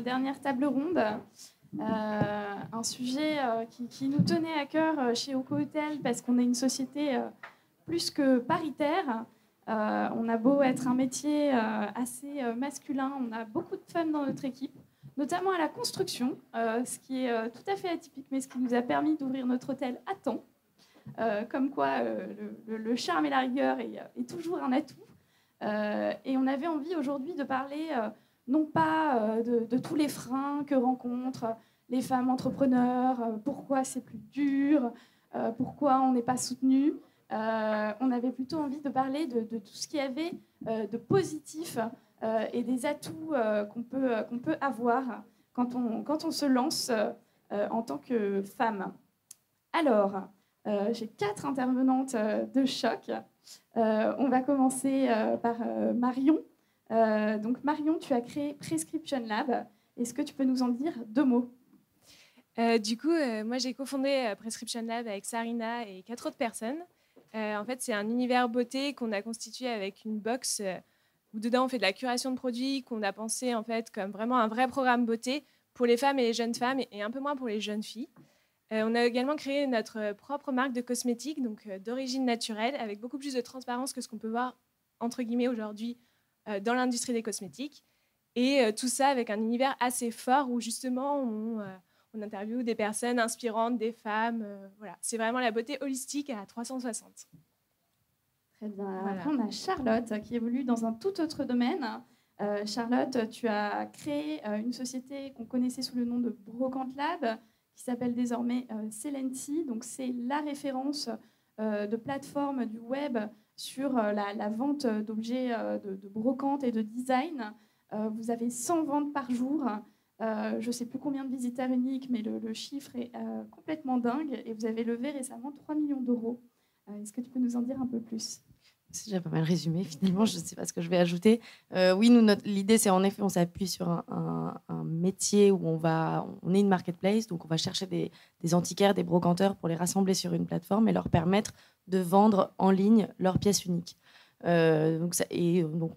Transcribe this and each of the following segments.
dernière table ronde. Un sujet qui nous tenait à cœur chez Oco Hotel parce qu'on est une société plus que paritaire. On a beau être un métier assez masculin, on a beaucoup de femmes dans notre équipe, notamment à la construction, ce qui est tout à fait atypique, mais ce qui nous a permis d'ouvrir notre hôtel à temps. Comme quoi, le charme et la rigueur est toujours un atout. Et on avait envie aujourd'hui de parler non pas de tous les freins que rencontrent les femmes entrepreneurs, pourquoi c'est plus dur, pourquoi on n'est pas soutenu. On avait plutôt envie de parler de tout ce qu'il y avait de positif et des atouts qu'on peut avoir quand on se lance en tant que femme. Alors, j'ai 4 intervenantes de choc. On va commencer par Marion. Donc Marion, tu as créé Prescription Lab. Est-ce que tu peux nous en dire 2 mots? Moi j'ai cofondé Prescription Lab avec Sarina et 4 autres personnes. En fait, c'est un univers beauté qu'on a constitué avec une box où dedans on fait de la curation de produits, qu'on a pensé en fait comme vraiment un vrai programme beauté pour les femmes et les jeunes femmes et un peu moins pour les jeunes filles. On a également créé notre propre marque de cosmétiques, donc d'origine naturelle, avec beaucoup plus de transparence que ce qu'on peut voir entre guillemets aujourd'hui dans l'industrie des cosmétiques. Et tout ça avec un univers assez fort où justement on interviewe des personnes inspirantes, des femmes. Voilà. C'est vraiment la beauté holistique à 360. Très bien. Alors voilà. Après, on a Charlotte qui évolue dans un tout autre domaine. Charlotte, tu as créé une société qu'on connaissait sous le nom de Brocante Lab, qui s'appelle désormais Celenti. Donc, c'est la référence de plateforme du web sur la vente d'objets de brocante et de design. Vous avez 100 ventes par jour. Je ne sais plus combien de visiteurs uniques, mais le chiffre est complètement dingue. Et vous avez levé récemment 3 millions d'euros. Est-ce que tu peux nous en dire un peu plus? C'est déjà pas mal résumé, finalement, je ne sais pas ce que je vais ajouter. Oui, l'idée, c'est en effet, on s'appuie sur un métier où on est une marketplace, donc on va chercher des antiquaires, des brocanteurs pour les rassembler sur une plateforme et leur permettre de vendre en ligne leurs pièces uniques. Donc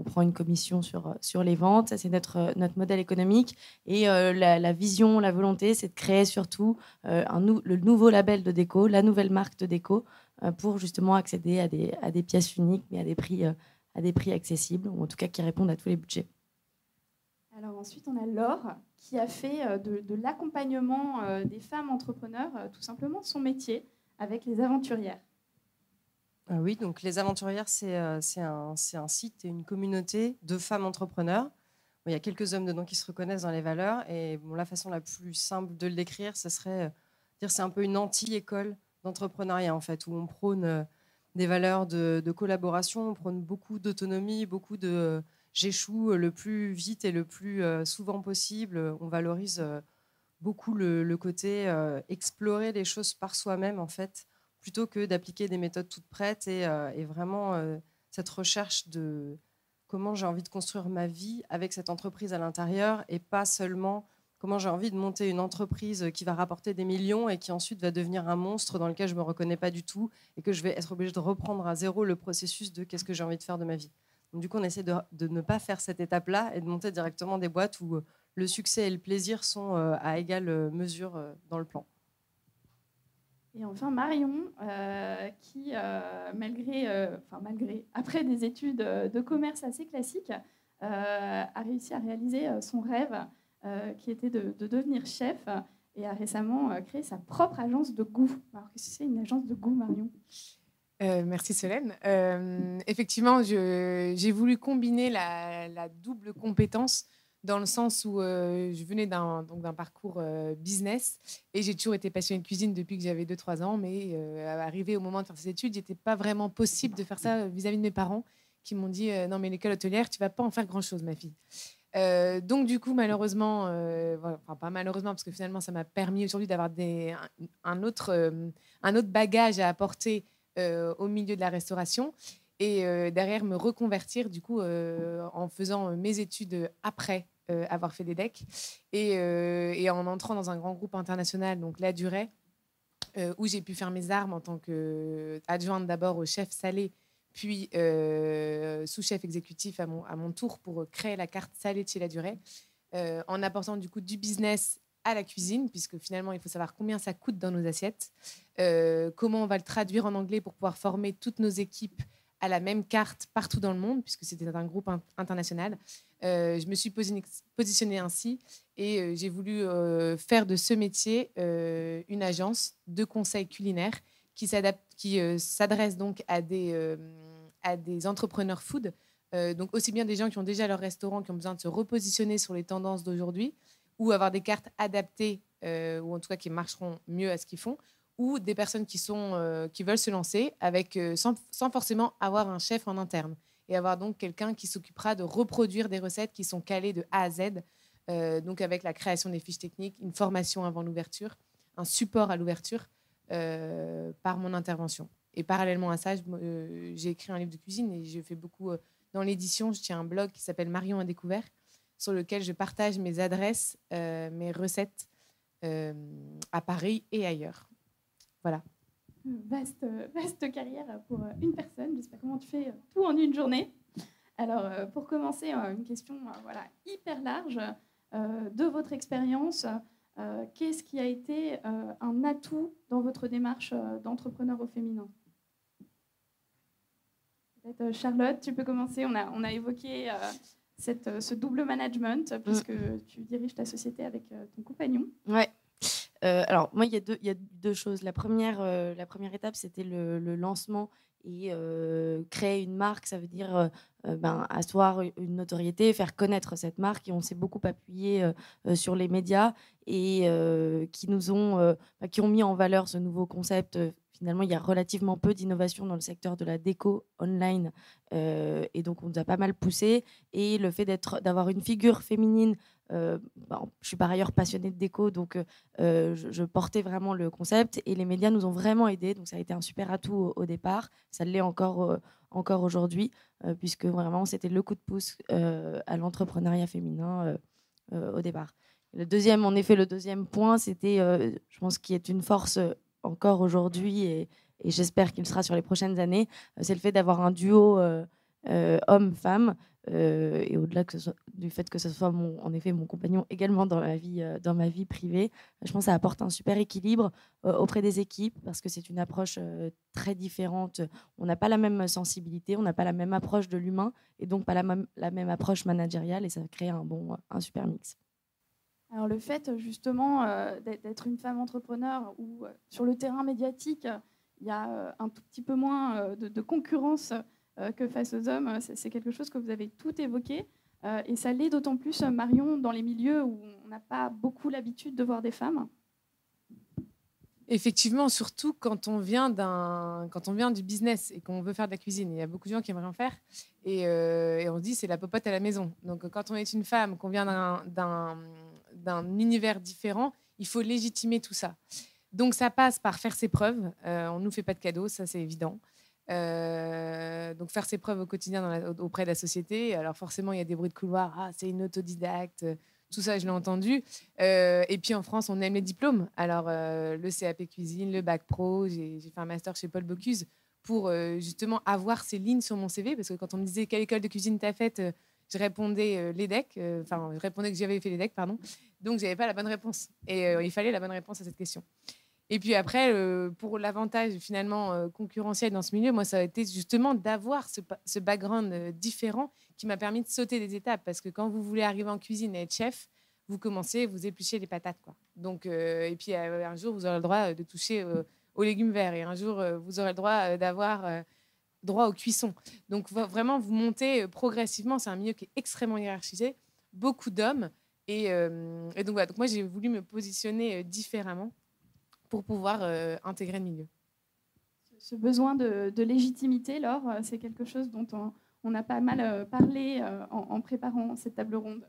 on prend une commission sur les ventes, ça c'est notre modèle économique. Et la vision, la volonté, c'est de créer surtout le nouveau label de déco, la nouvelle marque de déco, pour justement accéder à des pièces uniques, mais à des prix accessibles, ou en tout cas qui répondent à tous les budgets. Alors ensuite, on a Laure qui a fait de l'accompagnement des femmes entrepreneurs tout simplement son métier avec les aventurières. Oui, donc les aventurières, c'est un site et une communauté de femmes entrepreneurs. Il y a quelques hommes dedans qui se reconnaissent dans les valeurs. Et la façon la plus simple de le décrire, ce serait dire c'est un peu une anti-école d'entrepreneuriat, en fait, où on prône des valeurs de collaboration, on prône beaucoup d'autonomie, beaucoup de j'échoue le plus vite et le plus souvent possible. On valorise beaucoup le côté explorer les choses par soi-même, en fait, plutôt que d'appliquer des méthodes toutes prêtes et vraiment cette recherche de comment j'ai envie de construire ma vie avec cette entreprise à l'intérieur et pas seulement comment j'ai envie de monter une entreprise qui va rapporter des millions et qui ensuite va devenir un monstre dans lequel je ne me reconnais pas du tout et que je vais être obligée de reprendre à zéro le processus de qu'est-ce que j'ai envie de faire de ma vie. Donc, du coup, on essaie de ne pas faire cette étape-là et de monter directement des boîtes où le succès et le plaisir sont à égale mesure dans le plan. Et enfin Marion, qui, après des études de commerce assez classiques, a réussi à réaliser son rêve, qui était de devenir chef, et a récemment créé sa propre agence de goût. Alors, qu'est-ce que c'est une agence de goût, Marion ? Merci Solène. Effectivement, j'ai voulu combiner la double compétence dans le sens où je venais d'un parcours business et j'ai toujours été passionnée de cuisine depuis que j'avais 2-3 ans, mais arrivé au moment de faire ces études, il n'était pas vraiment possible de faire ça vis-à-vis de mes parents qui m'ont dit non mais l'école hôtelière, tu ne vas pas en faire grand-chose ma fille. Donc du coup malheureusement, pas malheureusement parce que finalement ça m'a permis aujourd'hui d'avoir un autre bagage à apporter au milieu de la restauration et derrière me reconvertir du coup en faisant mes études après avoir fait des DEC et en entrant dans un grand groupe international, donc La Durée, où j'ai pu faire mes armes en tant qu'adjointe d'abord au chef salé, puis sous-chef exécutif à mon tour pour créer la carte salée de chez La Durée. en apportant du coup du business à la cuisine, puisque finalement, il faut savoir combien ça coûte dans nos assiettes, comment on va le traduire en anglais pour pouvoir former toutes nos équipes à la même carte partout dans le monde, puisque c'était un groupe international. Je me suis positionnée ainsi et j'ai voulu faire de ce métier une agence de conseil culinaire qui s'adresse donc à des entrepreneurs food, donc aussi bien des gens qui ont déjà leur restaurant, qui ont besoin de se repositionner sur les tendances d'aujourd'hui, ou avoir des cartes adaptées, ou en tout cas qui marcheront mieux à ce qu'ils font, ou des personnes qui veulent se lancer sans forcément avoir un chef en interne, et avoir donc quelqu'un qui s'occupera de reproduire des recettes qui sont calées de A à Z, donc avec la création des fiches techniques, une formation avant l'ouverture, un support à l'ouverture par mon intervention. Et parallèlement à ça, j'ai écrit un livre de cuisine et je fais beaucoup dans l'édition. Je tiens un blog qui s'appelle Marion à découvert, sur lequel je partage mes adresses, mes recettes à Paris et ailleurs. Voilà. Vaste carrière pour une personne. Je ne sais pas comment tu fais tout en une journée. Alors, pour commencer, une question hyper large. De votre expérience, qu'est-ce qui a été un atout dans votre démarche d'entrepreneur au féminin ? Peut-être Charlotte, tu peux commencer. On a évoqué ce double management, puisque tu diriges ta société avec ton compagnon. Ouais. Alors, moi, il y a deux choses. La première étape, c'était le lancement et créer une marque. Ça veut dire asseoir une notoriété, faire connaître cette marque. Et on s'est beaucoup appuyé sur les médias et qui ont mis en valeur ce nouveau concept. Finalement, il y a relativement peu d'innovation dans le secteur de la déco online. Et donc, on nous a pas mal poussé. Et le fait d'avoir une figure féminine, je suis par ailleurs passionnée de déco, donc je portais vraiment le concept. Et les médias nous ont vraiment aidés. Donc, ça a été un super atout au départ. Ça l'est encore aujourd'hui, puisque vraiment, c'était le coup de pouce à l'entrepreneuriat féminin au départ. Le deuxième point, c'était, je pense, qui est une force encore aujourd'hui, et j'espère qu'il sera sur les prochaines années, c'est le fait d'avoir un duo homme-femme, et au-delà du fait que ce soit en effet mon compagnon également dans ma vie privée. Je pense que ça apporte un super équilibre auprès des équipes, parce que c'est une approche très différente. On n'a pas la même sensibilité, on n'a pas la même approche de l'humain, et donc pas la même approche managériale, et ça crée un super mix. Alors le fait justement d'être une femme entrepreneur, où sur le terrain médiatique, il y a un tout petit peu moins de concurrence que face aux hommes, c'est quelque chose que vous avez tout évoqué. Et ça l'est d'autant plus, Marion, dans les milieux où on n'a pas beaucoup l'habitude de voir des femmes. Effectivement, surtout quand on vient du business et qu'on veut faire de la cuisine. Il y a beaucoup de gens qui aimeraient en faire. Et on se dit, c'est la popote à la maison. Donc, quand on est une femme, qu'on vient d'un univers différent, il faut légitimer tout ça. Donc, ça passe par faire ses preuves. On ne nous fait pas de cadeaux, ça, c'est évident. Donc, faire ses preuves au quotidien auprès de la société. Alors, forcément, il y a des bruits de couloir. Ah, c'est une autodidacte. Tout ça, je l'ai entendu. Et puis, en France, on aime les diplômes. Alors, le CAP cuisine, le bac pro, j'ai fait un master chez Paul Bocuse pour justement avoir ces lignes sur mon CV. Parce que quand on me disait quelle école de cuisine t'as faite, je répondais l'EDEC. Je répondais que j'avais fait l'EDEC, pardon. Donc, je n'avais pas la bonne réponse. Et il fallait la bonne réponse à cette question. Et puis après, pour l'avantage finalement concurrentiel dans ce milieu, moi, ça a été justement d'avoir ce background différent qui m'a permis de sauter des étapes. Parce que quand vous voulez arriver en cuisine et être chef, vous commencez, vous épluchez les patates, quoi. Donc, et puis un jour, vous aurez le droit de toucher aux légumes verts. Et un jour, vous aurez le droit d'avoir droit aux cuissons. Donc vraiment, vous montez progressivement. C'est un milieu qui est extrêmement hiérarchisé, beaucoup d'hommes. Et donc, voilà. Donc moi, j'ai voulu me positionner différemment pour pouvoir intégrer le milieu. Ce besoin de légitimité, Laure, c'est quelque chose dont on a pas mal parlé en préparant cette table ronde.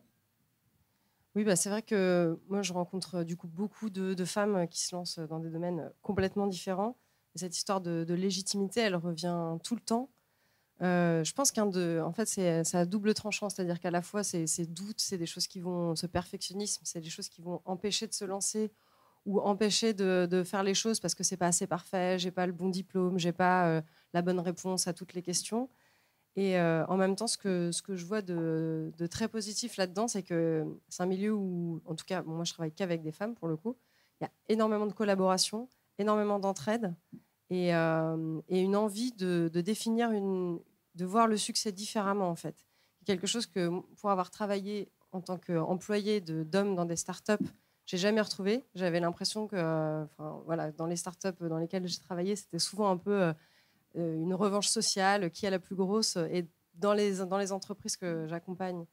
Oui, c'est vrai que moi, je rencontre du coup beaucoup de femmes qui se lancent dans des domaines complètement différents. Et cette histoire de légitimité, elle revient tout le temps. Je pense en fait, c'est à double tranchant, c'est-à-dire qu'à la fois, ces doutes, c'est des choses ce perfectionnisme, c'est des choses qui vont empêcher de se lancer ou empêcher de faire les choses parce que c'est pas assez parfait, j'ai pas le bon diplôme, j'ai pas la bonne réponse à toutes les questions. Et en même temps, ce que je vois de très positif là-dedans, c'est que c'est un milieu où, en tout cas, moi je travaille qu'avec des femmes pour le coup, il y a énormément de collaboration, énormément d'entraide et une envie de définir de voir le succès différemment en fait. Quelque chose que pour avoir travaillé en tant qu'employé d'hommes dans des startups, j'ai jamais retrouvé. J'avais l'impression que, voilà, dans les startups dans lesquelles j'ai travaillé, c'était souvent un peu une revanche sociale, qui est la plus grosse. Et dans les entreprises que j'accompagne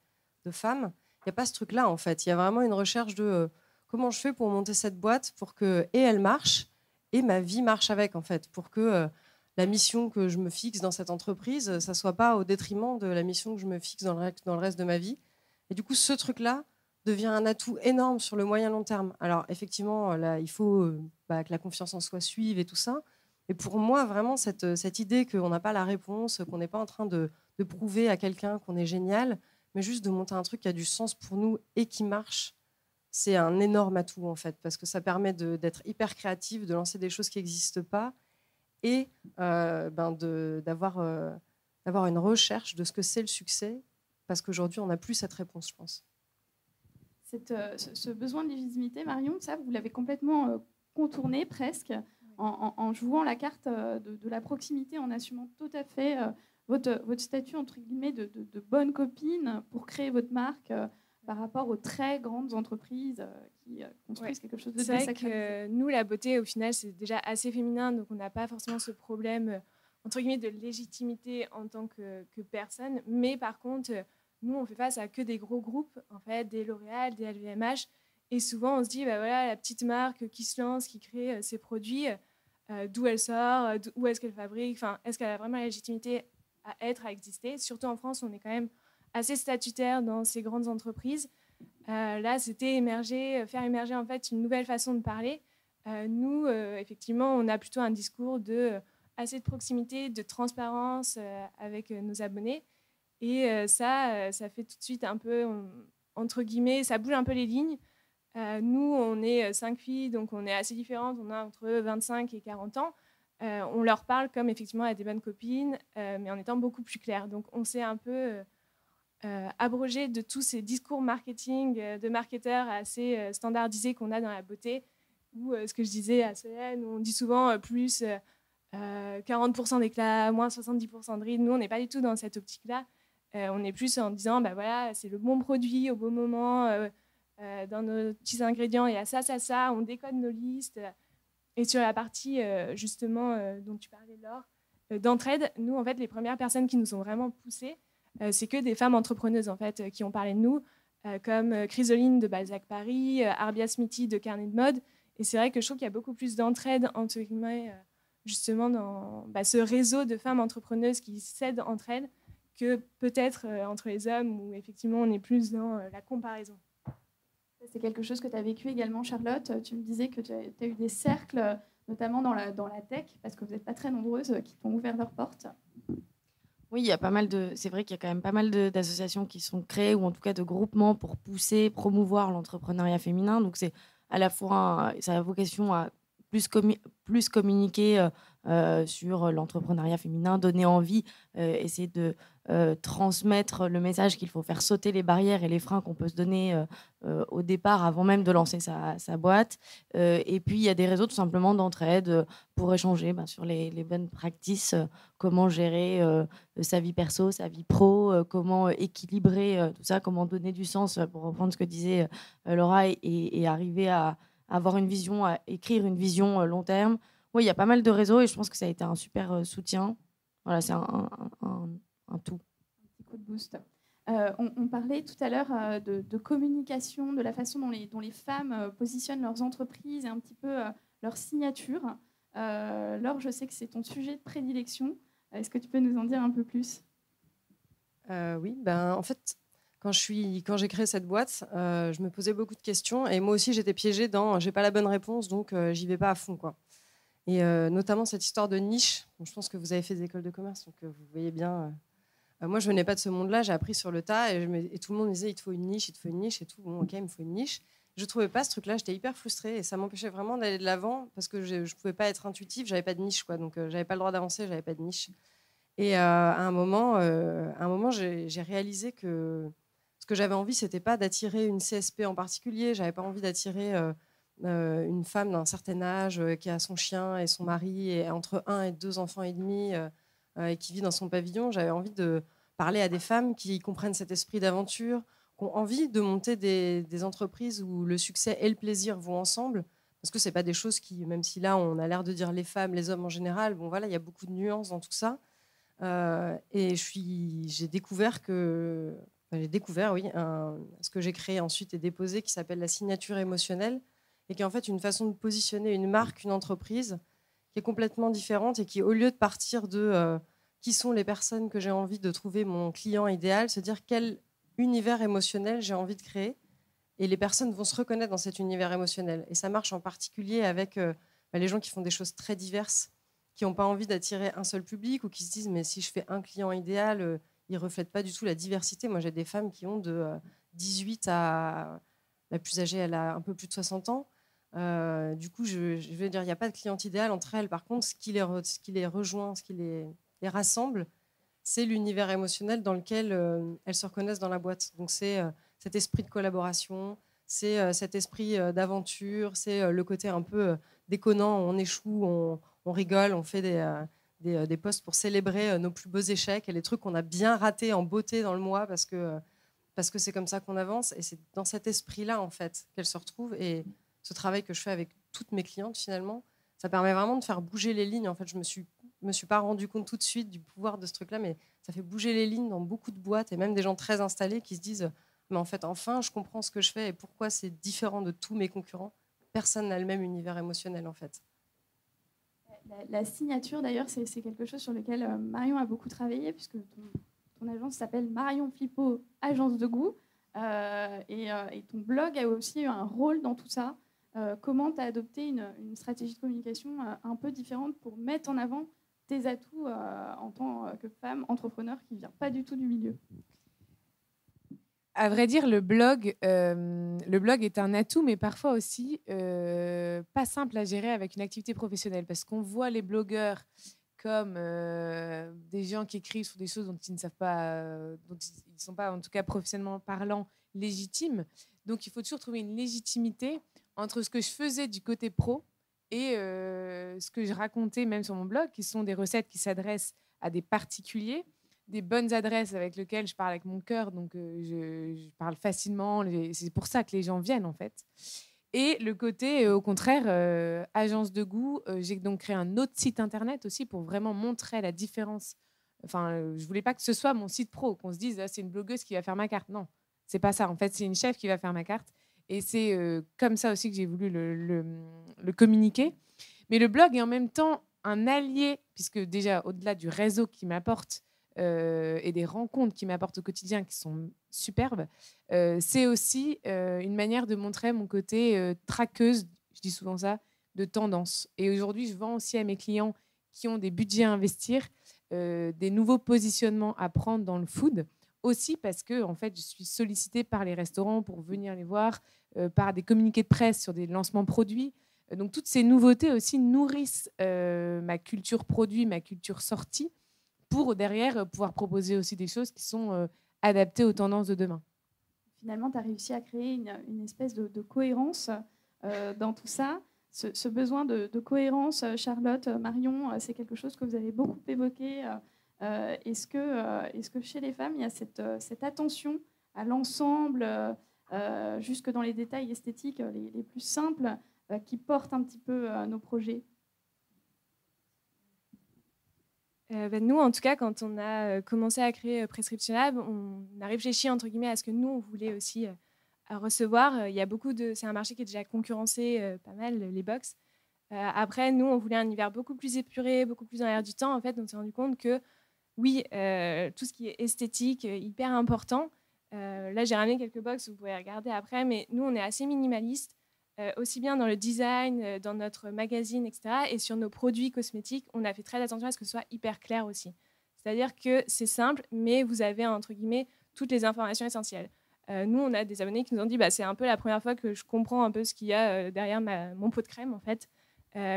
de femmes, il n'y a pas ce truc-là, en fait. Il y a vraiment une recherche de comment je fais pour monter cette boîte pour que, et elle marche, et ma vie marche avec, en fait, pour que la mission que je me fixe dans cette entreprise, ça ne soit pas au détriment de la mission que je me fixe dans le reste de ma vie. Et du coup, ce truc-là devient un atout énorme sur le moyen long terme. Alors, effectivement, là, il faut que la confiance en soi suive et tout ça. Et pour moi, vraiment, cette idée qu'on n'a pas la réponse, qu'on n'est pas en train de prouver à quelqu'un qu'on est génial, mais juste de monter un truc qui a du sens pour nous et qui marche, c'est un énorme atout, en fait, parce que ça permet d'être hyper créatif, de lancer des choses qui n'existent pas et d'avoir une recherche de ce que c'est le succès, parce qu'aujourd'hui, on n'a plus cette réponse, je pense. Ce besoin de légitimité, Marion, ça, vous l'avez complètement contourné presque, en jouant la carte de la proximité, en assumant tout à fait votre statut entre guillemets de bonne copine pour créer votre marque par rapport aux très grandes entreprises qui construisent quelque chose de très sacré. C'est vrai que nous, la beauté, au final, c'est déjà assez féminin, donc on n'a pas forcément ce problème entre guillemets de légitimité en tant que personne. Mais par contre, nous, on fait face à que des gros groupes, en fait, des L'Oréal, des LVMH. Et souvent, on se dit, voilà, la petite marque qui se lance, qui crée ses produits, d'où elle sort, où est-ce qu'elle fabrique, est-ce qu'elle a vraiment la légitimité à exister. Surtout en France, on est quand même assez statutaire dans ces grandes entreprises. Là, c'était faire émerger en fait une nouvelle façon de parler. Nous, effectivement, on a plutôt un discours assez de proximité, de transparence avec nos abonnés. Et ça fait tout de suite un peu, entre guillemets, ça bouge un peu les lignes. Nous, on est 5 filles, donc on est assez différentes. On a entre 25 et 40 ans. On leur parle comme effectivement à des bonnes copines, mais en étant beaucoup plus clair. Donc on s'est un peu abrogé de tous ces discours marketing de marketeurs assez standardisés qu'on a dans la beauté, ou ce que je disais à Solène, où on dit souvent plus 40% d'éclat, moins 70% de rides. Nous, on n'est pas du tout dans cette optique-là. On est plus en disant, voilà, c'est le bon produit au bon moment, dans nos petits ingrédients, il y a ça, ça, ça, on décode nos listes. Et sur la partie, justement, dont tu parlais, Laure, d'entraide, nous, en fait, les premières personnes qui nous ont vraiment poussées, c'est que des femmes entrepreneuses, en fait, qui ont parlé de nous, comme Chrysoline de Balzac Paris, Arbia Smithy de Carnet de Mode. Et c'est vrai que je trouve qu'il y a beaucoup plus d'entraide, entre guillemets, justement, dans ce réseau de femmes entrepreneuses qui s'aident entre elles, que peut-être entre les hommes, où effectivement, on est plus dans la comparaison. C'est quelque chose que tu as vécu également, Charlotte. Tu me disais que tu as eu des cercles, notamment dans la tech, parce que vous n'êtes pas très nombreuses, qui t'ont ouvert leurs portes. Oui, il y a pas mal c'est vrai qu'il y a quand même pas mal d'associations qui sont créées, ou en tout cas de groupements pour pousser, promouvoir l'entrepreneuriat féminin. Donc c'est à la fois, ça a vocation à plus communiquer sur l'entrepreneuriat féminin, donner envie, essayer de transmettre le message qu'il faut faire sauter les barrières et les freins qu'on peut se donner au départ, avant même de lancer sa boîte. Et puis, il y a des réseaux tout simplement d'entraide pour échanger sur les bonnes practices, comment gérer sa vie perso, sa vie pro, comment équilibrer tout ça, comment donner du sens, pour reprendre ce que disait Laura, et arriver à avoir une vision, à écrire une vision long terme. Oui, il y a pas mal de réseaux et je pense que ça a été un super soutien. Voilà, c'est un tout. Un petit coup de boost. On parlait tout à l'heure de communication, de la façon dont les femmes positionnent leurs entreprises et un petit peu leur signature. Laure, je sais que c'est ton sujet de prédilection. Est-ce que tu peux nous en dire un peu plus ? Oui, en fait, quand j'ai créé cette boîte, je me posais beaucoup de questions et moi aussi j'étais piégée dans j'ai pas la bonne réponse, donc j'y vais pas à fond, quoi. Et notamment cette histoire de niche. Je pense que vous avez fait des écoles de commerce, donc vous voyez bien. Moi, je venais pas de ce monde-là, j'ai appris sur le tas et tout le monde me disait il te faut une niche, il te faut une niche et tout. Bon, ok, il me faut une niche. Je trouvais pas ce truc-là, j'étais hyper frustrée et ça m'empêchait vraiment d'aller de l'avant parce que je pouvais pas être intuitive, j'avais pas de niche, quoi. Donc j'avais pas le droit d'avancer, j'avais pas de niche. Et à un moment j'ai réalisé que ce que j'avais envie, c'était pas d'attirer une CSP en particulier. J'avais pas envie d'attirer une femme d'un certain âge qui a son chien et son mari et entre 1 et 2 enfants et demi et qui vit dans son pavillon. J'avais envie de parler à des femmes qui comprennent cet esprit d'aventure, qui ont envie de monter des entreprises où le succès et le plaisir vont ensemble. Parce que c'est pas des choses qui, même si là on a l'air de dire les femmes, les hommes en général, bon voilà, il y a beaucoup de nuances dans tout ça. Et j'ai découvert ce que j'ai créé ensuite et déposé qui s'appelle la signature émotionnelle et qui est en fait une façon de positionner une marque, une entreprise qui est complètement différente et qui, au lieu de partir de qui sont les personnes que j'ai envie de trouver mon client idéal, se dire quel univers émotionnel j'ai envie de créer et les personnes vont se reconnaître dans cet univers émotionnel. Et ça marche en particulier avec les gens qui font des choses très diverses, qui n'ont pas envie d'attirer un seul public ou qui se disent mais si je fais un client idéal, il ne reflète pas du tout la diversité. Moi, j'ai des femmes qui ont de 18 à... La plus âgée, elle a un peu plus de 60 ans. Du coup, je veux dire, il n'y a pas de cliente idéale entre elles. Par contre, ce qui les rejoint, ce qui les rassemble, c'est l'univers émotionnel dans lequel elles se reconnaissent dans la boîte. Donc, c'est cet esprit de collaboration, c'est cet esprit d'aventure, c'est le côté un peu déconnant, on échoue, on rigole, on fait des posts pour célébrer nos plus beaux échecs et les trucs qu'on a bien ratés en beauté dans le mois parce que c'est comme ça qu'on avance. Et c'est dans cet esprit-là, en fait, qu'elles se retrouvent. Et ce travail que je fais avec toutes mes clientes, finalement, ça permet vraiment de faire bouger les lignes. En fait, je me suis pas rendu compte tout de suite du pouvoir de ce truc-là, mais ça fait bouger les lignes dans beaucoup de boîtes et même des gens très installés qui se disent mais en fait, enfin, je comprends ce que je fais et pourquoi c'est différent de tous mes concurrents. Personne n'a le même univers émotionnel, en fait. La signature, d'ailleurs, c'est quelque chose sur lequel Marion a beaucoup travaillé, puisque ton agence s'appelle Marion Flippo, agence de goût. Et ton blog a aussi eu un rôle dans tout ça. Comment tu as adopté une stratégie de communication un peu différente pour mettre en avant tes atouts en tant que femme entrepreneur qui ne vient pas du tout du milieu? À vrai dire, le blog est un atout, mais parfois aussi pas simple à gérer avec une activité professionnelle, parce qu'on voit les blogueurs comme des gens qui écrivent sur des choses dont ils ne savent pas, dont ils ne sont pas, en tout cas professionnellement parlant, légitimes. Donc, il faut toujours trouver une légitimité entre ce que je faisais du côté pro et ce que je racontais même sur mon blog, qui sont des recettes qui s'adressent à des particuliers, des bonnes adresses avec lesquelles je parle avec mon cœur, donc je parle facilement. C'est pour ça que les gens viennent, en fait. Et le côté, au contraire, agence de goût, j'ai donc créé un autre site internet aussi pour vraiment montrer la différence. Enfin, je voulais pas que ce soit mon site pro, qu'on se dise c'est une blogueuse qui va faire ma carte. Non, c'est pas ça. En fait, c'est une chef qui va faire ma carte. Et c'est comme ça aussi que j'ai voulu le communiquer. Mais le blog est en même temps un allié, puisque déjà, au-delà du réseau qui m'apporte et des rencontres qui m'apportent au quotidien qui sont superbes, c'est aussi une manière de montrer mon côté traqueuse, je dis souvent ça, de tendance. Et aujourd'hui, je vends aussi à mes clients qui ont des budgets à investir, des nouveaux positionnements à prendre dans le food, aussi parce que en fait, je suis sollicitée par les restaurants pour venir les voir, par des communiqués de presse sur des lancements produits. Donc toutes ces nouveautés aussi nourrissent ma culture produit, ma culture sortie, pour derrière pouvoir proposer aussi des choses qui sont adaptées aux tendances de demain. Finalement, tu as réussi à créer une espèce de cohérence dans tout ça. Ce besoin de cohérence, Charlotte, Marion, c'est quelque chose que vous avez beaucoup évoqué. Est-ce que chez les femmes, il y a cette attention à l'ensemble, jusque dans les détails esthétiques les plus simples, qui portent un petit peu nos projets? Nous, en tout cas, quand on a commencé à créer Prescription Lab, on a réfléchi entre guillemets à ce que nous, on voulait aussi recevoir. Il y a c'est un marché qui est déjà concurrencé pas mal, les box. Après, nous, on voulait un univers beaucoup plus épuré, beaucoup plus dans l'air du temps. En fait, on s'est rendu compte que oui, tout ce qui est esthétique, hyper important. Là, j'ai ramené quelques box, vous pouvez regarder après, mais nous, on est assez minimaliste. Aussi bien dans le design, dans notre magazine, etc. Et sur nos produits cosmétiques, on a fait très attention à ce que ce soit hyper clair aussi. C'est-à-dire que c'est simple, mais vous avez, entre guillemets, toutes les informations essentielles. Nous, on a des abonnés qui nous ont dit c'est un peu la première fois que je comprends un peu ce qu'il y a derrière mon pot de crème, en fait,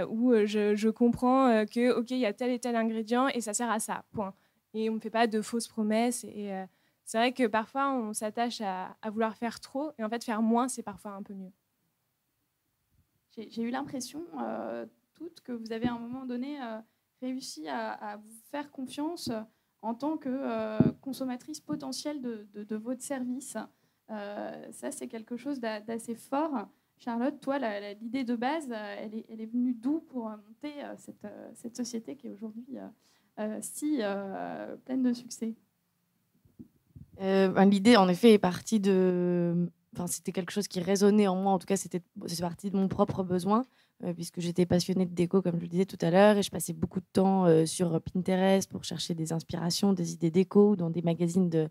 où je comprends que, OK, il y a tel et tel ingrédient et ça sert à ça, point. et on ne fait pas de fausses promesses. Et c'est vrai que parfois, on s'attache à vouloir faire trop, et en fait, faire moins, c'est parfois un peu mieux. J'ai eu l'impression, toutes, que vous avez à un moment donné réussi à vous faire confiance en tant que consommatrice potentielle de votre service. Ça, c'est quelque chose d'assez fort. Charlotte, toi, l'idée de base, elle est venue d'où pour monter cette société qui est aujourd'hui si pleine de succès? L'idée, en effet, est partie de... Enfin, c'était quelque chose qui résonnait en moi. En tout cas, c'est parti de mon propre besoin, puisque j'étais passionnée de déco, comme je le disais tout à l'heure, et je passais beaucoup de temps sur Pinterest pour chercher des inspirations, des idées déco, ou dans des magazines de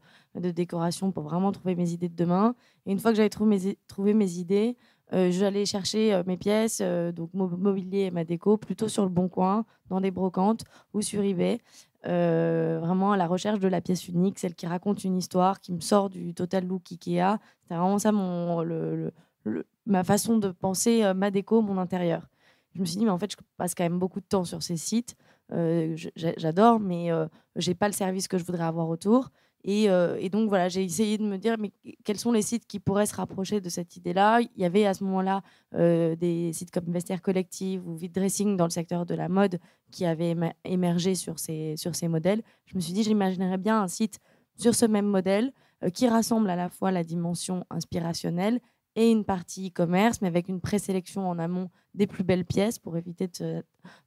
décoration pour vraiment trouver mes idées de demain. Et une fois que j'avais trouvé mes idées, j'allais chercher mes pièces, donc mobilier et ma déco, plutôt sur le Bon Coin, dans des brocantes ou sur eBay. Vraiment à la recherche de la pièce unique, celle qui raconte une histoire, qui me sort du total look Ikea. C'était vraiment ça ma façon de penser ma déco, mon intérieur. Je me suis dit, mais en fait, je passe quand même beaucoup de temps sur ces sites. J'adore, mais j'ai pas le service que je voudrais avoir autour. Et donc, voilà, j'ai essayé de me dire, mais quels sont les sites qui pourraient se rapprocher de cette idée-là? Il y avait à ce moment-là des sites comme Vestiaire Collective ou Vide Dressing dans le secteur de la mode qui avaient émergé sur ces modèles. Je me suis dit, j'imaginerais bien un site sur ce même modèle qui rassemble à la fois la dimension inspirationnelle et une partie e-commerce, mais avec une présélection en amont des plus belles pièces pour éviter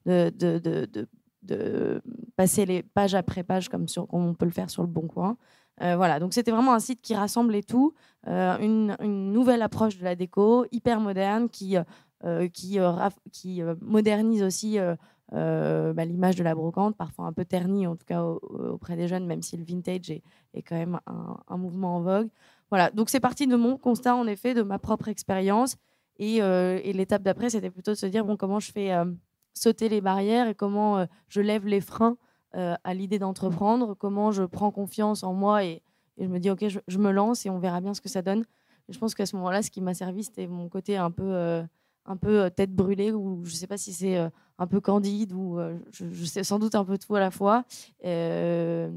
de passer les pages après page comme on peut le faire sur le Bon Coin. Voilà, donc c'était vraiment un site qui rassemblait tout, une nouvelle approche de la déco, hyper moderne, qui modernise aussi l'image de la brocante, parfois un peu ternie, en tout cas auprès des jeunes, même si le vintage est quand même un mouvement en vogue. Voilà, donc c'est parti de mon constat, en effet, de ma propre expérience. Et l'étape d'après, c'était plutôt de se dire, bon, comment je fais sauter les barrières et comment je lève les freins à l'idée d'entreprendre, comment je prends confiance en moi et je me dis, OK, je me lance et on verra bien ce que ça donne. Et je pense qu'à ce moment-là, ce qui m'a servi, c'était mon côté un peu tête brûlée, ou je ne sais pas si c'est un peu candide, ou je sais sans doute un peu tout à la fois. Je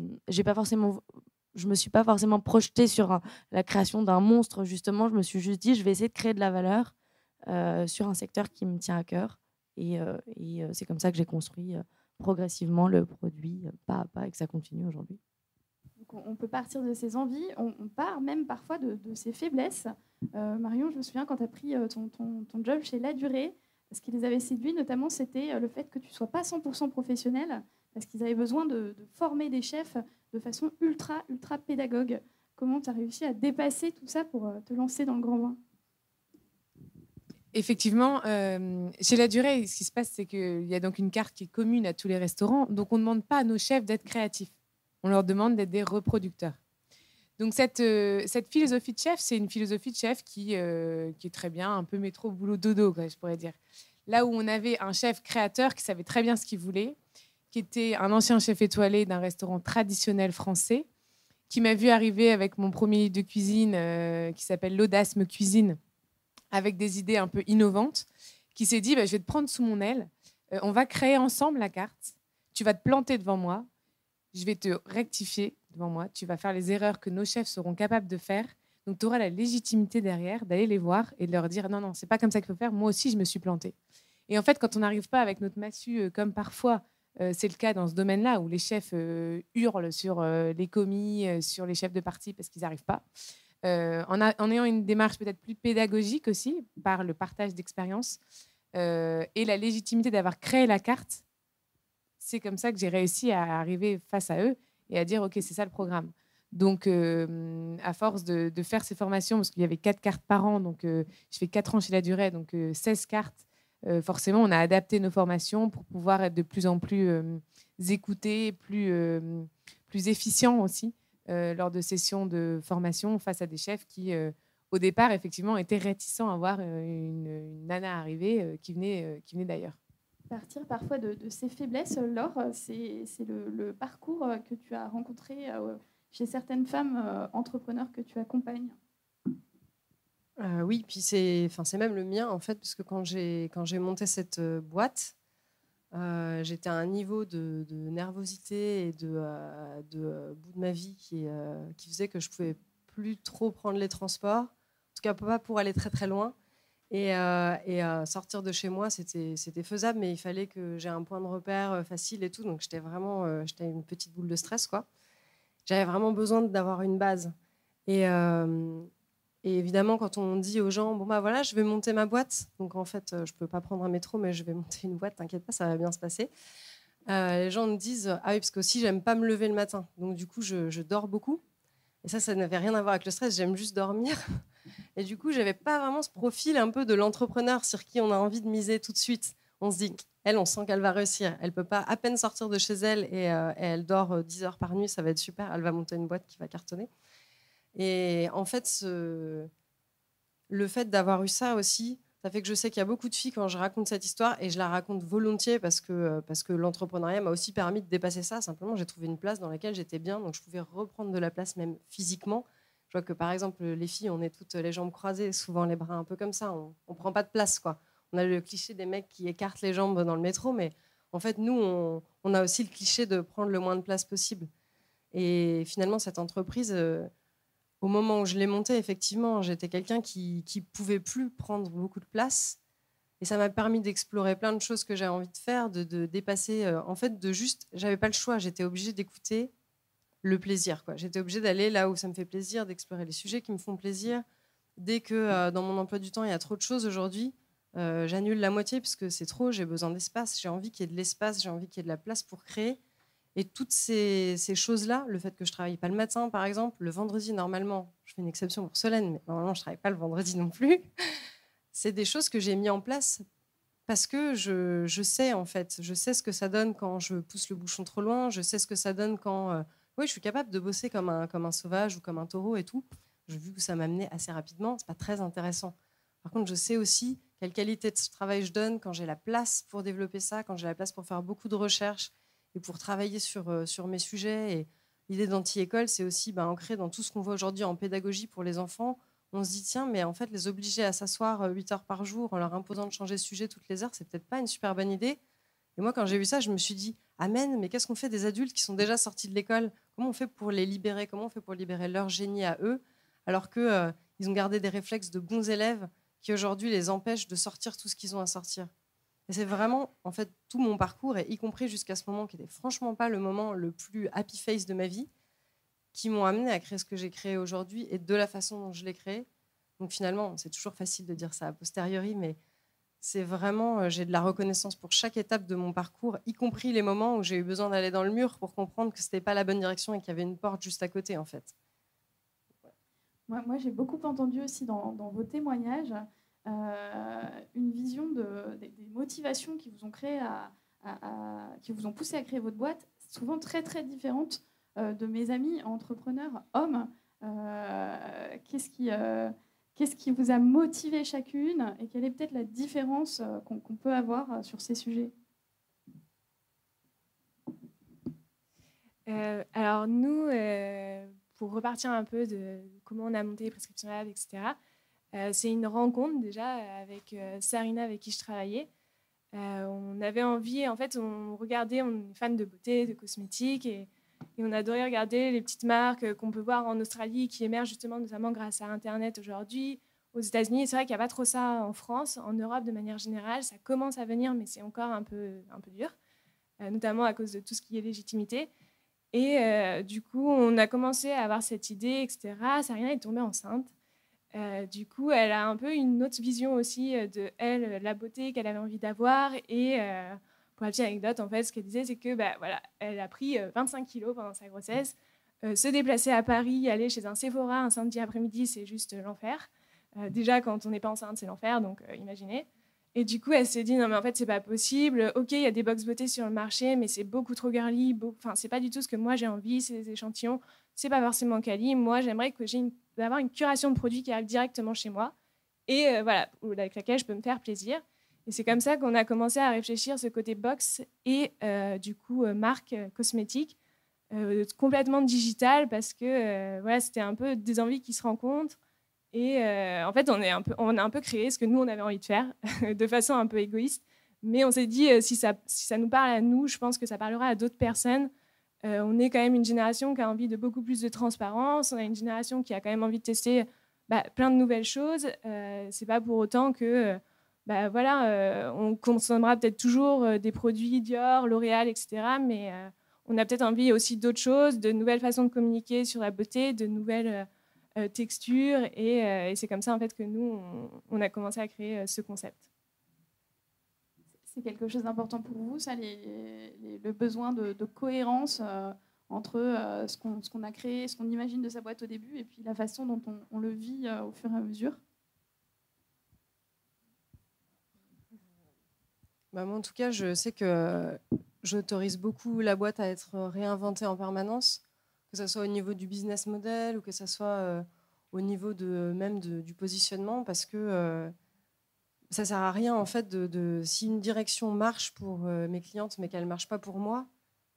me suis pas forcément projetée sur la création d'un monstre, justement. Je me suis juste dit, je vais essayer de créer de la valeur sur un secteur qui me tient à cœur. Et c'est comme ça que j'ai construit progressivement le produit, pas à pas, et que ça continue aujourd'hui. Donc on peut partir de ses envies, on part même parfois de ses faiblesses. Marion, je me souviens quand tu as pris ton job chez La Durée, ce qui les avait séduits notamment, c'était le fait que tu ne sois pas 100% professionnel, parce qu'ils avaient besoin de former des chefs de façon ultra pédagogue. Comment tu as réussi à dépasser tout ça pour te lancer dans le grand bain? Effectivement, chez La Durée, ce qui se passe, c'est qu'il y a donc une carte qui est commune à tous les restaurants. Donc, on ne demande pas à nos chefs d'être créatifs. On leur demande d'être des reproducteurs. Donc, cette philosophie de chef, c'est une philosophie de chef qui est très bien, un peu métro, boulot, dodo, quoi, je pourrais dire. Là où on avait un chef créateur qui savait très bien ce qu'il voulait, qui était un ancien chef étoilé d'un restaurant traditionnel français, qui m'a vu arriver avec mon premier livre de cuisine qui s'appelle L'Audace me cuisine, avec des idées un peu innovantes, qui s'est dit, je vais te prendre sous mon aile, on va créer ensemble la carte, tu vas te planter devant moi, je vais te rectifier devant moi, tu vas faire les erreurs que nos chefs seront capables de faire, donc tu auras la légitimité derrière d'aller les voir et de leur dire, non, c'est pas comme ça qu'il faut faire, moi aussi je me suis plantée. Et en fait, quand on n'arrive pas avec notre massue, comme parfois c'est le cas dans ce domaine-là, où les chefs hurlent sur les commis, sur les chefs de parti parce qu'ils n'arrivent pas, en ayant une démarche peut-être plus pédagogique aussi, par le partage d'expériences et la légitimité d'avoir créé la carte, c'est comme ça que j'ai réussi à arriver face à eux et à dire, OK, c'est ça le programme. Donc, à force de faire ces formations, parce qu'il y avait 4 cartes par an, donc je fais 4 ans chez La Durée, donc 16 cartes, forcément, on a adapté nos formations pour pouvoir être de plus en plus écoutés, plus efficients aussi. Lors de sessions de formation face à des chefs qui, au départ, effectivement, étaient réticents à voir une nana arriver qui venait d'ailleurs. Partir parfois de ses faiblesses, Laure, c'est le parcours que tu as rencontré chez certaines femmes entrepreneurs que tu accompagnes. Oui, puis c'est même le mien, en fait, parce que quand j'ai monté cette boîte, J'étais à un niveau de nervosité et de bout de ma vie qui faisait que je ne pouvais plus trop prendre les transports, en tout cas pas pour aller très très loin. Et sortir de chez moi, c'était faisable, mais il fallait que j'ai un point de repère facile et tout. Donc j'étais une petite boule de stress, quoi. J'avais vraiment besoin d'avoir une base. Et évidemment, quand on dit aux gens, bon bah voilà, je vais monter ma boîte, donc en fait, je peux pas prendre un métro, mais je vais monter une boîte, t'inquiète pas, ça va bien se passer. Les gens me disent, ah oui, parce qu'aussi, j'aime pas me lever le matin, donc du coup, je dors beaucoup. Et ça n'avait rien à voir avec le stress, j'aime juste dormir. Et du coup, j'avais pas vraiment ce profil un peu de l'entrepreneur sur qui on a envie de miser tout de suite. On se dit, elle, on sent qu'elle va réussir. Elle peut pas à peine sortir de chez elle et elle dort 10 heures par nuit, ça va être super. Elle va monter une boîte qui va cartonner. Et en fait, le fait d'avoir eu ça aussi, ça fait que je sais qu'il y a beaucoup de filles quand je raconte cette histoire, et je la raconte volontiers parce que l'entrepreneuriat m'a aussi permis de dépasser ça. Simplement, j'ai trouvé une place dans laquelle j'étais bien, donc je pouvais reprendre de la place même physiquement. Je vois que par exemple, les filles, on est toutes les jambes croisées, souvent les bras un peu comme ça, on ne prend pas de place, quoi. On a le cliché des mecs qui écartent les jambes dans le métro, mais en fait, nous, on a aussi le cliché de prendre le moins de place possible. Et finalement, cette entreprise... au moment où je l'ai montée, effectivement, j'étais quelqu'un qui pouvait plus prendre beaucoup de place. Et ça m'a permis d'explorer plein de choses que j'avais envie de faire, de dépasser. En fait, j'avais pas le choix. J'étais obligée d'écouter le plaisir, quoi. J'étais obligée d'aller là où ça me fait plaisir, d'explorer les sujets qui me font plaisir. Dès que dans mon emploi du temps, il y a trop de choses aujourd'hui, j'annule la moitié parce que c'est trop. J'ai besoin d'espace. J'ai envie qu'il y ait de l'espace. J'ai envie qu'il y ait de la place pour créer. Et toutes ces choses-là, le fait que je ne travaille pas le matin, par exemple, le vendredi, normalement, je fais une exception pour Solène, mais normalement, je ne travaille pas le vendredi non plus, c'est des choses que j'ai mis en place parce que je sais, en fait, je sais ce que ça donne quand je pousse le bouchon trop loin, je sais ce que ça donne quand oui, je suis capable de bosser comme un sauvage ou comme un taureau et tout. J'ai vu que ça m'amenait assez rapidement, ce n'est pas très intéressant. Par contre, je sais aussi quelle qualité de travail je donne quand j'ai la place pour développer ça, quand j'ai la place pour faire beaucoup de recherches, et pour travailler sur mes sujets. Et l'idée d'anti-école, c'est aussi ancré dans tout ce qu'on voit aujourd'hui en pédagogie pour les enfants. On se dit, tiens, mais en fait, les obliger à s'asseoir 8 heures par jour en leur imposant de changer de sujet toutes les heures, c'est peut-être pas une super bonne idée. Et moi, quand j'ai vu ça, je me suis dit, amen, mais qu'est-ce qu'on fait des adultes qui sont déjà sortis de l'école? Comment on fait pour les libérer? Comment on fait pour libérer leur génie à eux, alors qu'ils ont gardé des réflexes de bons élèves qui aujourd'hui les empêchent de sortir tout ce qu'ils ont à sortir? Et c'est vraiment, en fait, tout mon parcours, et y compris jusqu'à ce moment qui n'était franchement pas le moment le plus happy face de ma vie, qui m'ont amené à créer ce que j'ai créé aujourd'hui et de la façon dont je l'ai créé. Donc finalement, c'est toujours facile de dire ça a posteriori, mais c'est vraiment, j'ai de la reconnaissance pour chaque étape de mon parcours, y compris les moments où j'ai eu besoin d'aller dans le mur pour comprendre que ce n'était pas la bonne direction et qu'il y avait une porte juste à côté, en fait. Moi j'ai beaucoup entendu aussi dans vos témoignages une vision des motivations qui vous ont créé qui vous ont poussé à créer votre boîte, souvent très très différente de mes amis entrepreneurs hommes. Qu'est-ce qui vous a motivé chacune, et quelle est peut-être la différence qu'on peut avoir sur ces sujets? Alors nous, pour repartir un peu de comment on a monté Prescription Lab, etc., c'est une rencontre déjà avec Sarina, avec qui je travaillais. On avait envie, en fait, on est fan de beauté, de cosmétiques, et on adorait regarder les petites marques qu'on peut voir en Australie qui émergent justement notamment grâce à Internet aujourd'hui, aux États-Unis. C'est vrai qu'il n'y a pas trop ça en France, en Europe de manière générale. Ça commence à venir, mais c'est encore un peu dur, notamment à cause de tout ce qui est légitimité. Et du coup, on a commencé à avoir cette idée, etc. Sarina est tombée enceinte. Du coup, elle a un peu une autre vision aussi de elle, la beauté qu'elle avait envie d'avoir. Et pour la petite anecdote, en fait, ce qu'elle disait, c'est que voilà, elle a pris 25 kilos pendant sa grossesse. Se déplacer à Paris, aller chez un Sephora un samedi après-midi, c'est juste l'enfer. Déjà, quand on n'est pas enceinte, c'est l'enfer, donc imaginez. Et du coup, elle s'est dit, non, mais en fait, c'est pas possible. OK, il y a des box beauté sur le marché, mais c'est beaucoup trop girly. Enfin, c'est pas du tout ce que moi j'ai envie, c'est des échantillons. C'est pas forcément quali. Moi, j'aimerais que d'avoir une curation de produits qui arrive directement chez moi et voilà, avec laquelle je peux me faire plaisir. Et c'est comme ça qu'on a commencé à réfléchir ce côté box et du coup marque cosmétique complètement digital, parce que voilà, c'était un peu des envies qui se rencontrent. Et en fait, on a un peu créé ce que nous, on avait envie de faire de façon un peu égoïste. Mais on s'est dit, si ça nous parle à nous, je pense que ça parlera à d'autres personnes. On est quand même une génération qui a envie de beaucoup plus de transparence. On a une génération qui a quand même envie de tester plein de nouvelles choses. C'est pas pour autant que on consommera peut-être toujours des produits Dior, L'Oréal, etc. Mais on a peut-être envie aussi d'autres choses, de nouvelles façons de communiquer sur la beauté, de nouvelles textures. Et c'est comme ça en fait que nous, on a commencé à créer ce concept. C'est quelque chose d'important pour vous, ça, le besoin de cohérence entre ce qu'on a créé, ce qu'on imagine de sa boîte au début, et puis la façon dont on le vit au fur et à mesure. Moi, en tout cas, je sais que j'autorise beaucoup la boîte à être réinventée en permanence, que ce soit au niveau du business model ou que ce soit au niveau du positionnement, parce que ça ne sert à rien, en fait, si une direction marche pour mes clientes, mais qu'elle ne marche pas pour moi,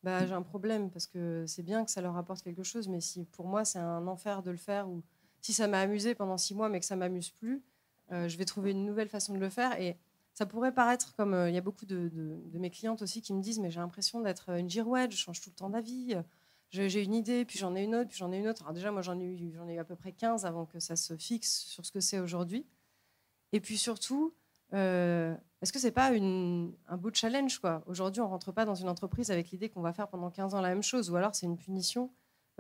j'ai un problème, parce que c'est bien que ça leur apporte quelque chose, mais si pour moi, c'est un enfer de le faire, ou si ça m'a amusé pendant 6 mois, mais que ça ne m'amuse plus, je vais trouver une nouvelle façon de le faire. Et ça pourrait paraître comme... Il y a beaucoup de mes clientes aussi qui me disent « mais j'ai l'impression d'être une girouette, je change tout le temps d'avis, j'ai une idée, puis j'en ai une autre, puis j'en ai une autre. » Alors déjà, moi, j'en ai eu à peu près 15 avant que ça se fixe sur ce que c'est aujourd'hui. Et puis surtout... est-ce que c'est pas un beau challenge, quoi? Aujourd'hui, on rentre pas dans une entreprise avec l'idée qu'on va faire pendant 15 ans la même chose, ou alors c'est une punition.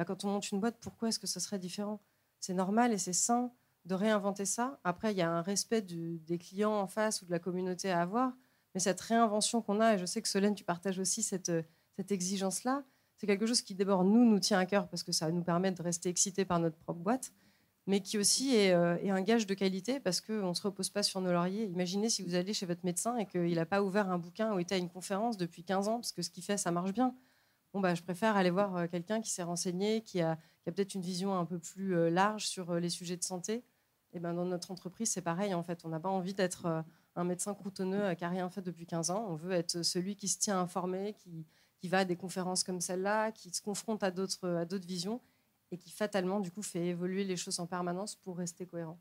Quand on monte une boîte, pourquoi est-ce que ce serait différent? C'est normal et c'est sain de réinventer ça. Après, il y a un respect des clients en face ou de la communauté à avoir, mais cette réinvention qu'on a, et je sais que Solène, tu partages aussi cette exigence-là, c'est quelque chose qui d'abord nous tient à cœur parce que ça nous permet de rester excités par notre propre boîte, mais qui aussi est un gage de qualité parce qu'on ne se repose pas sur nos lauriers. Imaginez si vous allez chez votre médecin et qu'il n'a pas ouvert un bouquin ou été à une conférence depuis 15 ans parce que ce qu'il fait, ça marche bien. Je préfère aller voir quelqu'un qui s'est renseigné, qui a peut-être une vision un peu plus large sur les sujets de santé. Et dans notre entreprise, c'est pareil. En fait, on n'a pas envie d'être un médecin croutonneux qui n'a rien fait depuis 15 ans. On veut être celui qui se tient informé, qui va à des conférences comme celle-là, qui se confronte à d'autres visions, et qui fatalement du coup fait évoluer les choses en permanence pour rester cohérent.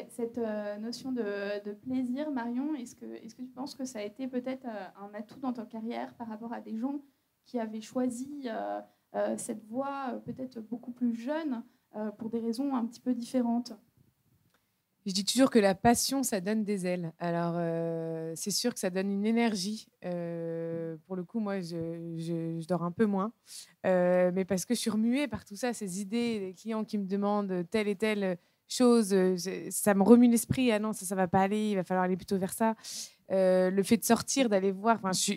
Cette notion de plaisir, Marion, est-ce que tu penses que ça a été peut-être un atout dans ta carrière par rapport à des gens qui avaient choisi cette voie peut-être beaucoup plus jeune pour des raisons un petit peu différentes? Je dis toujours que la passion, ça donne des ailes. Alors, c'est sûr que ça donne une énergie. Pour le coup, moi, je dors un peu moins. Mais parce que je suis remuée par tout ça, ces idées, les clients qui me demandent telle et telle chose, ça me remue l'esprit. Ah non, ça ne va pas aller, il va falloir aller plutôt vers ça. Le fait de sortir, d'aller voir, j'ai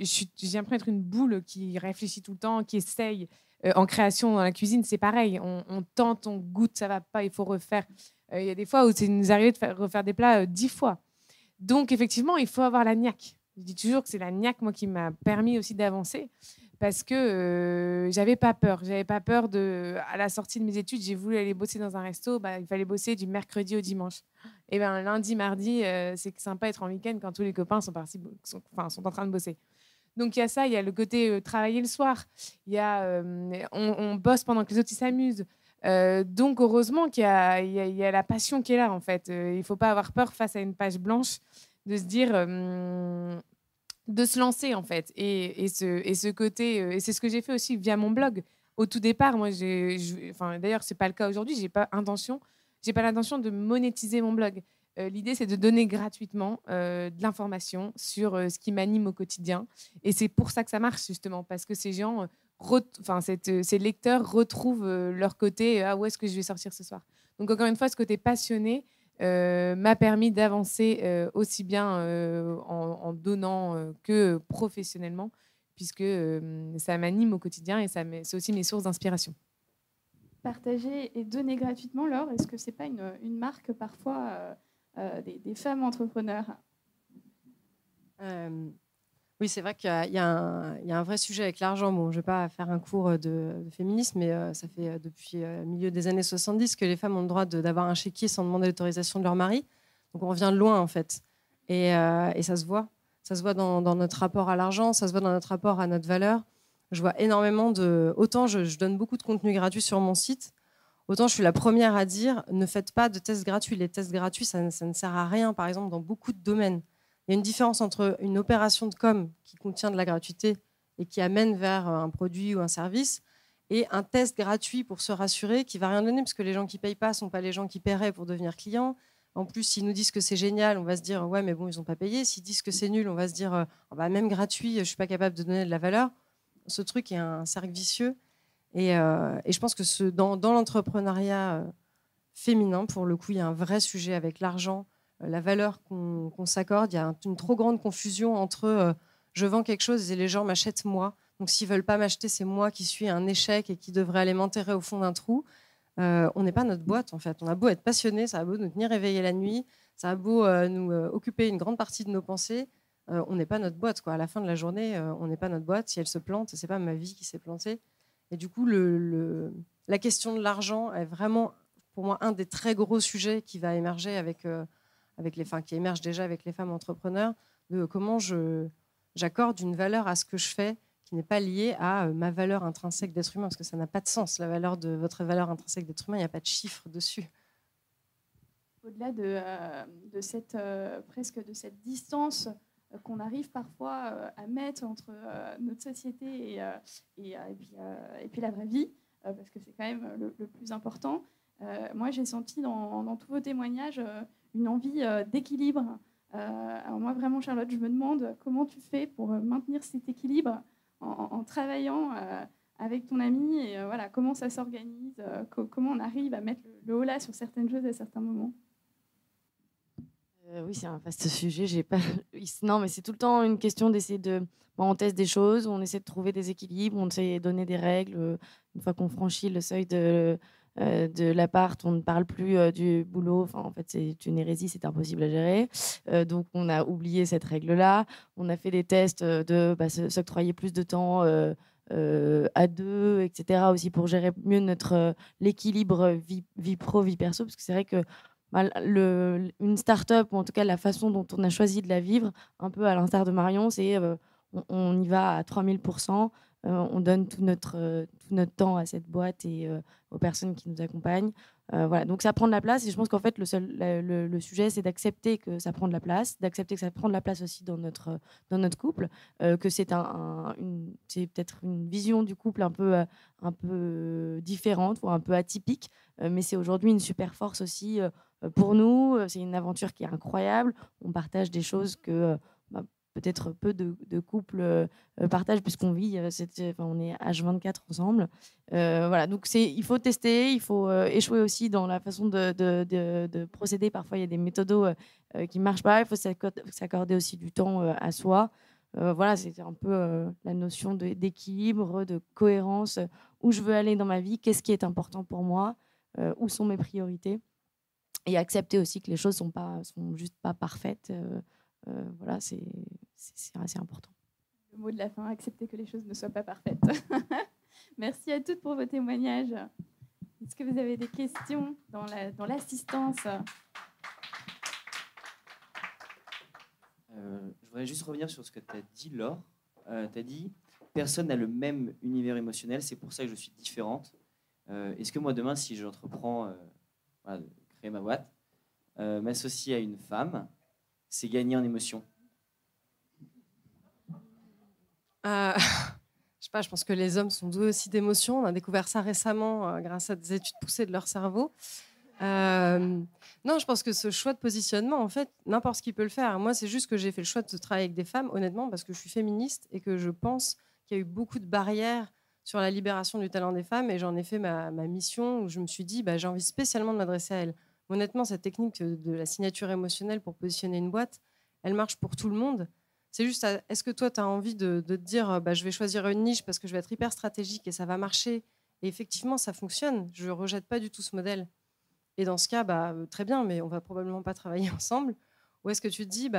l'impression d'être une boule qui réfléchit tout le temps, qui essaye. En création, dans la cuisine, c'est pareil. On tente, on goûte, ça ne va pas, il faut refaire. Il y a des fois où c'est nous arrivé de refaire des plats 10 fois. Donc, effectivement, il faut avoir la niaque. Je dis toujours que c'est la niaque, moi, qui m'a permis aussi d'avancer parce que j'avais pas peur. J'avais pas peur à la sortie de mes études, j'ai voulu aller bosser dans un resto. Il fallait bosser du mercredi au dimanche. Et lundi, mardi, c'est sympa d'être en week-end quand tous les copains sont en train de bosser. Donc, il y a ça. Il y a le côté travailler le soir. Il y a on bosse pendant que les autres s'amusent. Donc, heureusement qu'il y a la passion qui est là, en fait. Il ne faut pas avoir peur face à une page blanche de se dire, de se lancer, en fait. Et ce côté, et c'est ce que j'ai fait aussi via mon blog. Au tout départ, moi, d'ailleurs, ce n'est pas le cas aujourd'hui, je n'ai pas l'intention de monétiser mon blog. L'idée, c'est de donner gratuitement de l'information sur ce qui m'anime au quotidien. Et c'est pour ça que ça marche, justement, parce que ces gens... ces lecteurs retrouvent leur côté où est-ce que je vais sortir ce soir. Donc encore une fois, ce côté passionné m'a permis d'avancer aussi bien en donnant que professionnellement, puisque ça m'anime au quotidien et c'est aussi mes sources d'inspiration. Partager et donner gratuitement, Laure, est-ce que c'est pas une marque parfois des femmes entrepreneurs? Oui, c'est vrai qu'il y a un vrai sujet avec l'argent. Bon, je ne vais pas faire un cours de féminisme, mais ça fait depuis le milieu des années 70 que les femmes ont le droit d'avoir un chéquier sans demander l'autorisation de leur mari. Donc, on revient de loin, en fait. Et ça se voit. Ça se voit dans notre rapport à l'argent, ça se voit dans notre rapport à notre valeur. Je vois énormément Autant je donne beaucoup de contenu gratuit sur mon site, autant je suis la première à dire ne faites pas de tests gratuits. Les tests gratuits, ça ne sert à rien, par exemple, dans beaucoup de domaines. Il y a une différence entre une opération de com qui contient de la gratuité et qui amène vers un produit ou un service, et un test gratuit pour se rassurer qui ne va rien donner, parce que les gens qui ne payent pas ne sont pas les gens qui paieraient pour devenir clients. En plus, s'ils nous disent que c'est génial, on va se dire « ouais, mais bon, ils n'ont pas payé ». S'ils disent que c'est nul, on va se dire « même gratuit, je ne suis pas capable de donner de la valeur ». Ce truc est un cercle vicieux. Et je pense que dans l'entrepreneuriat féminin, pour le coup, il y a un vrai sujet avec l'argent, la valeur qu'on s'accorde. Il y a une trop grande confusion entre je vends quelque chose et les gens m'achètent moi. Donc s'ils ne veulent pas m'acheter, c'est moi qui suis un échec et qui devrait aller m'enterrer au fond d'un trou. On n'est pas notre boîte, en fait. On a beau être passionné, ça a beau nous tenir éveillés la nuit, ça a beau nous occuper une grande partie de nos pensées. On n'est pas notre boîte, quoi. À la fin de la journée, on n'est pas notre boîte. Si elle se plante, c'est pas ma vie qui s'est plantée. Et du coup, la question de l'argent est vraiment, pour moi, un des très gros sujets qui va émerger qui émerge déjà avec les femmes entrepreneurs, de comment j'accorde une valeur à ce que je fais qui n'est pas liée à ma valeur intrinsèque d'être humain, parce que ça n'a pas de sens. Votre valeur intrinsèque d'être humain, il n'y a pas de chiffre dessus. Au-delà de cette distance qu'on arrive parfois à mettre entre notre société et puis la vraie vie, parce que c'est quand même le plus important. Moi, j'ai senti dans tous vos témoignages une envie d'équilibre. Alors moi, vraiment, Charlotte, je me demande comment tu fais pour maintenir cet équilibre en travaillant avec ton ami, et voilà, comment ça s'organise, comment on arrive à mettre le haut là sur certaines choses à certains moments. Oui, c'est un vaste sujet. Non, mais c'est tout le temps une question d'essayer de. On teste des choses, on essaie de trouver des équilibres, on essaie de donner des règles. Une fois qu'on franchit le seuil de l'appart, on ne parle plus du boulot. Enfin, en fait, c'est une hérésie, c'est impossible à gérer. Donc, on a oublié cette règle-là. On a fait des tests de s'octroyer plus de temps à deux, etc. aussi pour gérer mieux l'équilibre vie pro, vie perso. Parce que c'est vrai que une start-up, ou en tout cas la façon dont on a choisi de la vivre, un peu à l'instar de Marion, c'est on y va à 3000%, on donne tout notre temps à cette boîte et aux personnes qui nous accompagnent. Voilà. Donc ça prend de la place, et je pense qu'en fait le sujet, c'est d'accepter que ça prend de la place, d'accepter que ça prend de la place aussi dans notre couple, que c'est c'est peut-être une vision du couple un peu différente ou un peu atypique, mais c'est aujourd'hui une super force aussi pour nous. C'est une aventure qui est incroyable. On partage des choses que peut-être peu de couples partagent, puisqu'on vit, on est H24 ensemble. Voilà, donc il faut tester, il faut échouer aussi dans la façon de procéder. Parfois, il y a des méthodos qui ne marchent pas. Il faut s'accorder aussi du temps à soi. Voilà, c'est un peu la notion d'équilibre, de cohérence. Où je veux aller dans ma vie, qu'est-ce qui est important pour moi, où sont mes priorités, et accepter aussi que les choses sont juste pas parfaites. Voilà, c'est assez important. Le mot de la fin, accepter que les choses ne soient pas parfaites. Merci à toutes pour vos témoignages. Est-ce que vous avez des questions dans l'assistance? Je voudrais juste revenir sur ce que tu as dit, Laure. Tu as dit « personne n'a le même univers émotionnel, c'est pour ça que je suis différente ». Est-ce que moi, demain, si j'entreprends de créer ma boîte, m'associer à une femme, c'est gagner en émotion? Je sais pas, je pense que les hommes sont doués aussi d'émotions. On a découvert ça récemment grâce à des études poussées de leur cerveau. Non, je pense que ce choix de positionnement, en fait, n'importe qui peut le faire. Moi, c'est juste que j'ai fait le choix de travailler avec des femmes, honnêtement, parce que je suis féministe et que je pense qu'il y a eu beaucoup de barrières sur la libération du talent des femmes, et j'en ai fait ma mission, où je me suis dit, j'ai envie spécialement de m'adresser à elles. Honnêtement, cette technique de la signature émotionnelle pour positionner une boîte, elle marche pour tout le monde. C'est juste, est-ce que toi, tu as envie de te dire, je vais choisir une niche parce que je vais être hyper stratégique et ça va marcher. Et effectivement, ça fonctionne. Je ne rejette pas du tout ce modèle. Et dans ce cas, très bien, mais on va probablement pas travailler ensemble. Ou est-ce que tu te dis,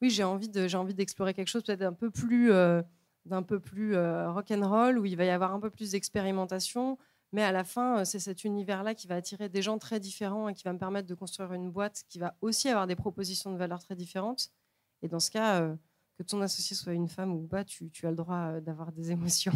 oui, j'ai envie d'explorer quelque chose peut-être d'un peu plus rock'n'roll, où il va y avoir un peu plus d'expérimentation, mais à la fin, c'est cet univers-là qui va attirer des gens très différents et qui va me permettre de construire une boîte qui va aussi avoir des propositions de valeurs très différentes. Et dans ce cas, que ton associé soit une femme ou pas, tu as le droit d'avoir des émotions.